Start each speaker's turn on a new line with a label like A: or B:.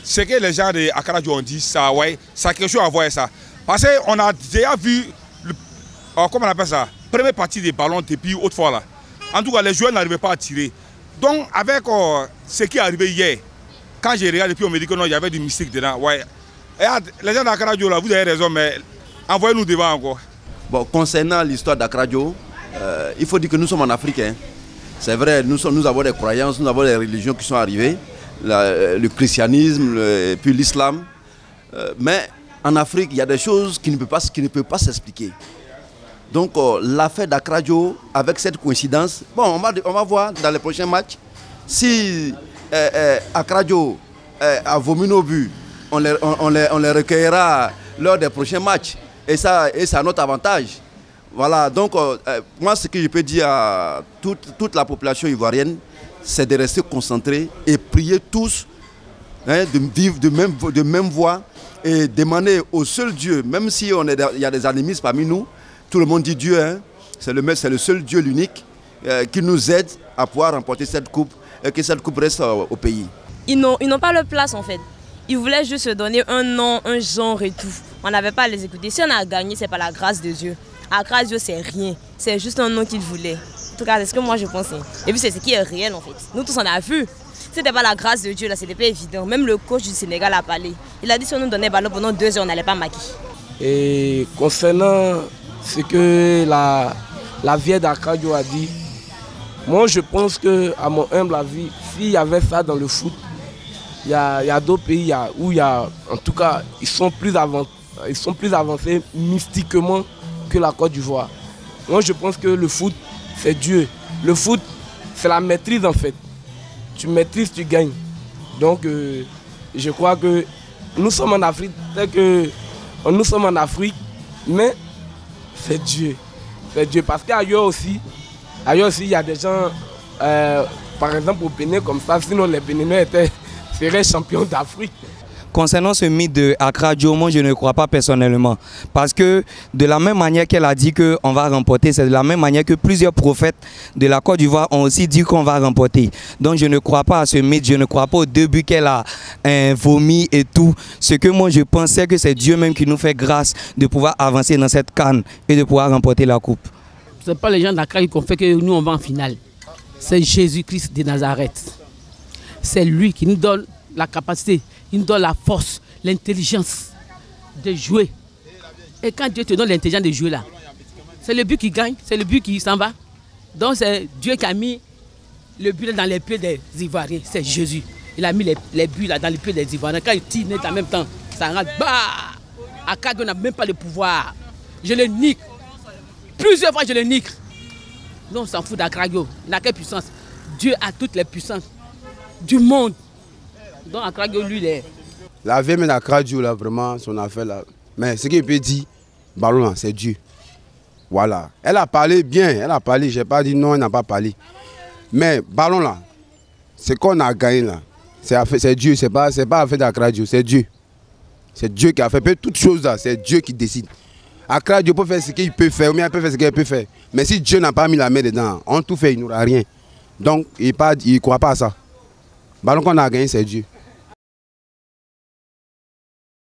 A: ce que les gens de Akaradio ont dit, ça, ouais, ça a quelque chose à voir avec ça. Parce qu'on a déjà vu, comment on appelle ça, première partie des ballons depuis autrefois là. En tout cas, les joueurs n'arrivaient pas à tirer. Donc, avec ce qui est arrivé hier, quand j'ai regardé, puis on me dit que non, il y avait du mystique dedans. Ouais. Et, les gens d'Akaradio, là, vous avez raison, mais envoyez-nous devant encore.
B: Bon, concernant l'histoire d'Akaradio, il faut dire que nous sommes en Afrique. Hein. C'est vrai, nous avons des croyances, nous avons des religions qui sont arrivées, le christianisme, puis l'islam. Mais en Afrique, il y a des choses qui ne peuvent pas s'expliquer. Donc l'affaire d'Akaradio, avec cette coïncidence, bon, on va voir dans les prochains matchs, si Akaradio a vomi nos buts, on les recueillera lors des prochains matchs. Et ça, c'est notre avantage. Voilà, donc moi ce que je peux dire à toute la population ivoirienne, c'est de rester concentrés et prier tous, hein, de vivre de même voie et demander au seul Dieu, même si il y a des animistes parmi nous, tout le monde dit Dieu, hein, c'est le seul Dieu, l'unique, qui nous aide à pouvoir remporter cette coupe et que cette coupe reste au pays.
C: Ils n'ont pas leur place en fait. Ils voulaient juste se donner un nom, un genre et tout. On n'avait pas à les écouter. Si on a gagné, c'est par la grâce de Dieu. Akaradio, c'est rien. C'est juste un nom qu'ils voulaient. En tout cas, c'est ce que moi je pensais. Et puis c'est ce qui est réel en fait. Nous tous on a vu. Si c'était pas la grâce de Dieu, là, c'était pas évident. Même le coach du Sénégal a parlé. Il a dit si on nous donnait le ballon pendant 2 heures, on n'allait pas marquer.
D: Et concernant ce que la vieille d'Akaradio a dit, moi je pense que, à mon humble avis, s'il y avait ça dans le foot, il y a d'autres pays où il y a, en tout cas, ils sont plus avancés mystiquement que la Côte d'Ivoire. Moi je pense que le foot, c'est Dieu. Le foot, c'est la maîtrise en fait. Tu maîtrises, tu gagnes. Donc je crois que nous sommes en Afrique, nous sommes en Afrique, mais c'est Dieu. C'est Dieu. Parce qu'ailleurs aussi, il y a des gens, par exemple au Bénin comme ça, sinon les Béninois seraient champions d'Afrique.
E: Concernant ce mythe de Akaradio, moi je ne crois pas personnellement. Parce que de la même manière qu'elle a dit qu'on va remporter, c'est de la même manière que plusieurs prophètes de la Côte d'Ivoire ont aussi dit qu'on va remporter. Donc je ne crois pas à ce mythe, je ne crois pas au début qu'elle a vomi et tout. Ce que moi je pensais que c'est Dieu même qui nous fait grâce de pouvoir avancer dans cette CAN et de pouvoir remporter la coupe.
F: Ce n'est pas les gens d'Akaradio qui ont fait que nous on va en finale. C'est Jésus-Christ de Nazareth. C'est lui qui nous donne la capacité, il nous donne la force, l'intelligence de jouer. Et quand Dieu te donne l'intelligence de jouer là, c'est le but qui gagne, c'est le but qui s'en va. Donc c'est Dieu qui a mis le but dans les pieds des Ivoiriens, c'est Jésus. Il a mis les buts là dans les pieds des Ivoiriens. Quand il tire net en même temps, ça rentre. Bah, Akaradio n'a même pas le pouvoir. Je le nique. Plusieurs fois je le nique. Non, on s'en fout d'Akaradio. Il n'a quelle puissance? Dieu a toutes les puissances du monde. Donc Akaradio, lui, il est...
G: La vieille d'Akaradio, là, vraiment, son affaire, là. Mais ce qu'il peut dire, ballon, là, c'est Dieu. Voilà. Elle a parlé bien, elle a parlé. Je n'ai pas dit non, elle n'a pas parlé. Mais ballon, là, ce qu'on a gagné, là, c'est Dieu. Ce n'est pas affaire d'Akaradio, c'est Dieu. C'est Dieu qui a fait toutes choses, là. C'est Dieu qui décide. Akaradio peut faire ce qu'il peut faire, ou bien elle peut faire ce qu'elle peut faire. Mais si Dieu n'a pas mis la main dedans, on tout fait, il n'aura rien. Donc, il ne croit pas à ça. Le ballon qu'on a gagné, c'est Dieu.